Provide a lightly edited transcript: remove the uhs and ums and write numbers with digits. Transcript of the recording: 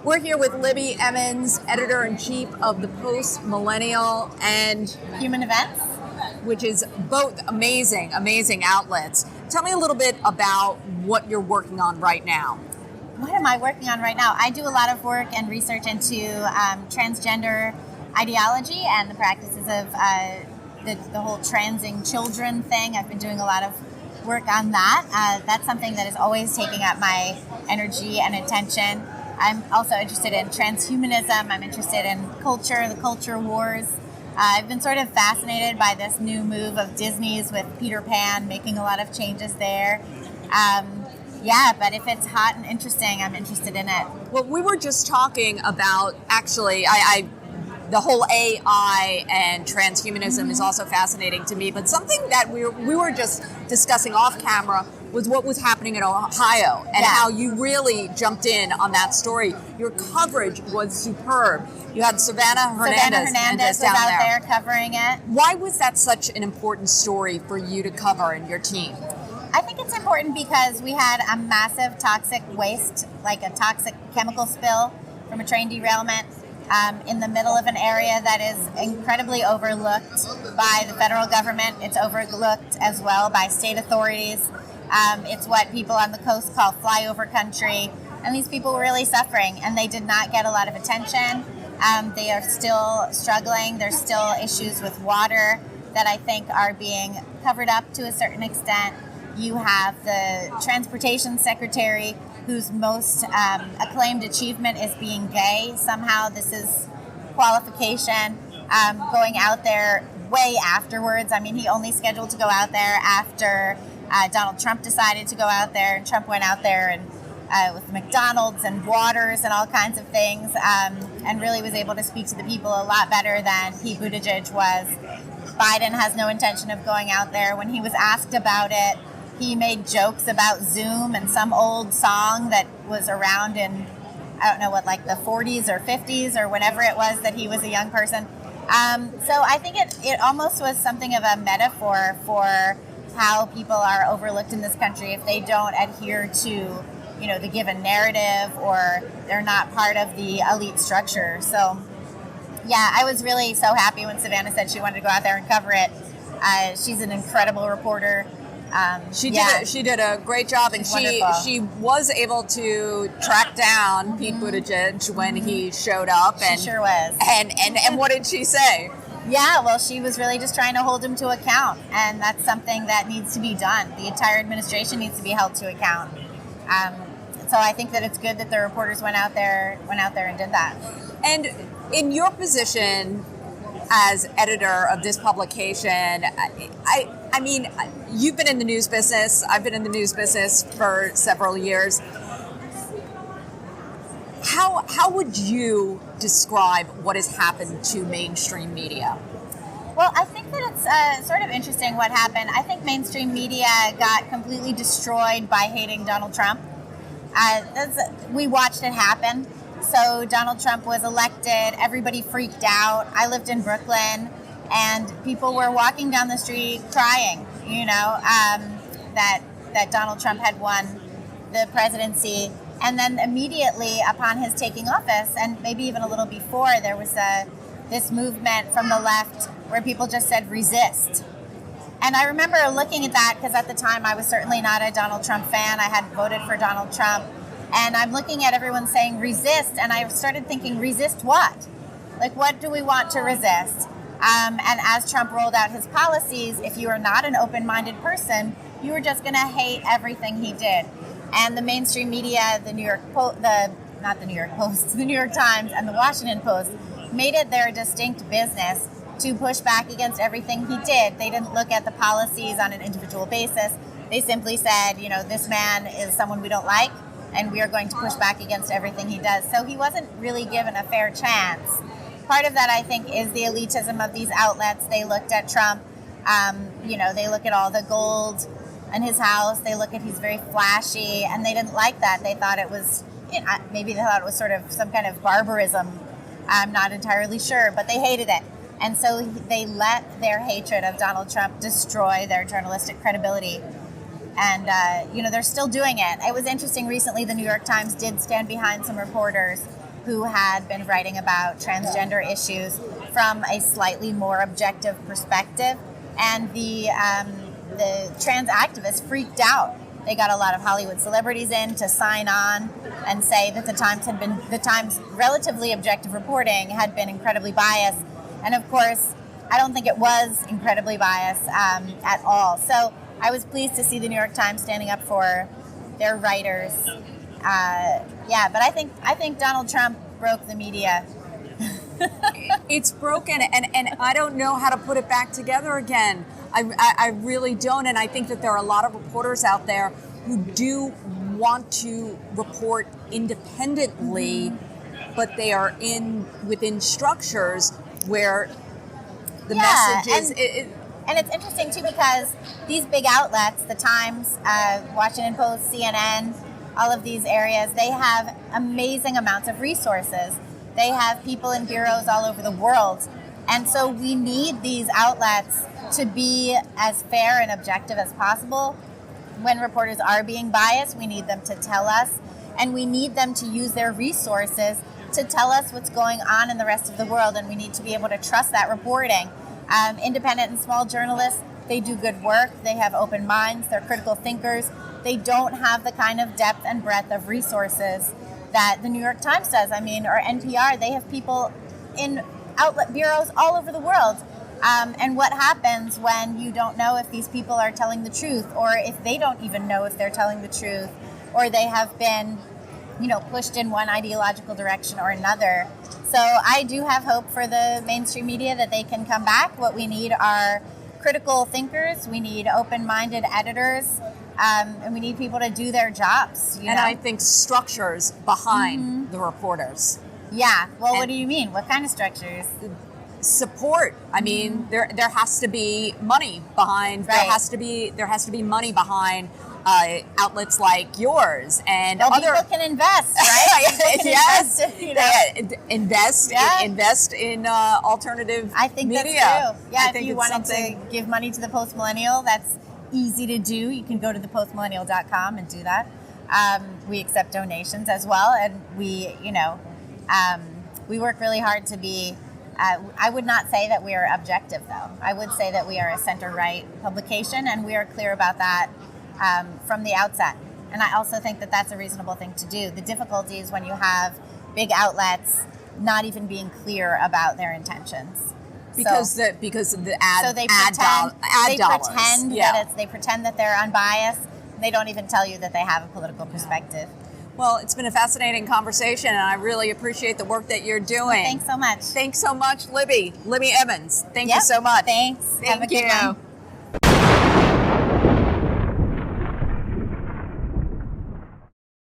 We're here with Libby Emmons, Editor-In-Chief of the Post, Millenial, and Human Events, which is both amazing outlets. Tell me a little bit about what you're working on right now. What am I working on right now? I do a lot of work and research into transgender ideology and the practices of the whole transing children thing. I've been doing a lot of work on that. That's something that is always taking up my energy and attention. I'm also interested in transhumanism. I'm interested in culture, the culture wars. I've been sort of fascinated by this new move of Disney's with Peter Pan, making a lot of changes there. But if it's hot and interesting, I'm interested in it. Well, we were just talking about, actually, the whole AI and transhumanism is also fascinating to me, but something that we were just discussing off camera was what was happening in Ohio and how you really jumped in on that story. Your coverage was superb. You had Savannah Hernandez was out there covering it. Why was that such an important story for you to cover and your team? I think it's important because we had a massive toxic waste, like a toxic chemical spill from a train derailment in the middle of an area that is incredibly overlooked by the federal government. It's overlooked as well by state authorities. It's what people on the coast call flyover country. And these people were really suffering, and they did not get a lot of attention. They are still struggling. There's still issues with water that I think are being covered up to a certain extent. You have the transportation secretary whose most acclaimed achievement is being gay. Somehow this is qualification, going out there way afterwards. I mean, he only scheduled to go out there after Donald Trump decided to go out there, and Trump went out there and with McDonald's and waters and all kinds of things, and really was able to speak to the people a lot better than Pete Buttigieg was. Biden has no intention of going out there. When he was asked about it, he made jokes about Zoom and some old song that was around in, I don't know what, like the 40s or 50s or whenever it was that he was a young person. So I think it almost was something of a metaphor for how people are overlooked in this country if they don't adhere to, the given narrative, or they're not part of the elite structure. So, yeah, I was really so happy when Savannah said she wanted to go out there and cover it. She's an incredible reporter. She did a great job, and she was able to track down Pete Buttigieg when he showed up. And she sure was. And what did she say? Yeah, well, she was really just trying to hold him to account, and that's something that needs to be done. The entire administration needs to be held to account. So I think that it's good that the reporters went out there and did that. And in your position as editor of this publication, I mean, you've been in the news business. I've been in the news business for several years. How would you describe what has happened to mainstream media? Well, I think that it's sort of interesting what happened. I think mainstream media got completely destroyed by hating Donald Trump. We watched it happen. So Donald Trump was elected. Everybody freaked out. I lived in Brooklyn, and people were walking down the street crying, that Donald Trump had won the presidency. And then immediately upon his taking office, and maybe even a little before, there was this movement from the left where people just said, resist. And I remember looking at that because at the time I was certainly not a Donald Trump fan. I had voted for Donald Trump. And I'm looking at everyone saying resist, and I started thinking, resist what? Like, what do we want to resist? And as Trump rolled out his policies, if you are not an open-minded person, you were just going to hate everything he did. And the mainstream media, the New York Times and the Washington Post made it their distinct business to push back against everything he did. They didn't look at the policies on an individual basis. They simply said, this man is someone we don't like, and we are going to push back against everything he does. So he wasn't really given a fair chance. Part of that, I think, is the elitism of these outlets. They looked at Trump, they look at all the gold in his house. They look at he's very flashy, and they didn't like that. They thought it was, maybe they thought it was sort of some kind of barbarism. I'm not entirely sure, but they hated it. And so they let their hatred of Donald Trump destroy their journalistic credibility. And, they're still doing it. It was interesting recently, the New York Times did stand behind some reporters who had been writing about transgender issues from a slightly more objective perspective, and the trans activists freaked out. They got a lot of Hollywood celebrities in to sign on and say that the Times' relatively objective reporting had been incredibly biased. And of course, I don't think it was incredibly biased at all. So I was pleased to see the New York Times standing up for their writers. But I think Donald Trump broke the media. It's broken, and I don't know how to put it back together again. I really don't, and I think that there are a lot of reporters out there who do want to report independently, but they are within structures where the message is... And it's interesting, too, because these big outlets, the Times, Washington Post, CNN, all of these areas, they have amazing amounts of resources. They have people in bureaus all over the world. And so we need these outlets to be as fair and objective as possible. When reporters are being biased, we need them to tell us, and we need them to use their resources to tell us what's going on in the rest of the world, and we need to be able to trust that reporting. Independent and small journalists, they do good work, they have open minds, they're critical thinkers. They don't have the kind of depth and breadth of resources that the New York Times does. I mean, or NPR, they have people in outlet bureaus all over the world. And what happens when you don't know if these people are telling the truth, or if they don't even know if they're telling the truth, or they have been, pushed in one ideological direction or another. So I do have hope for the mainstream media that they can come back. What we need are critical thinkers. We need open-minded editors. And we need people to do their jobs. And I think structures behind the reporters. Yeah. Well, what do you mean? What kind of structures? Support. I mean, there has to be money behind. Right. There has to be money behind outlets like yours and other. People can invest, right? Yes. Invest in alternative. I think media. That's true. Yeah. If you wanted to give money to the Post Millennial, that's easy to do. You can go to thepostmillennial.com and do that. We accept donations as well, and we work really hard to be. I would not say that we are objective, though. I would say that we are a center-right publication, and we are clear about that from the outset. And I also think that that's a reasonable thing to do. The difficulty is when you have big outlets not even being clear about their intentions. Because the ad they dollars. Pretend that they're unbiased. And they don't even tell you that they have a political perspective. Well, it's been a fascinating conversation, and I really appreciate the work that you're doing. Well, thanks so much. Thanks so much, Libby Emmons. Thank you so much. Thanks. Thank Have a good you. one.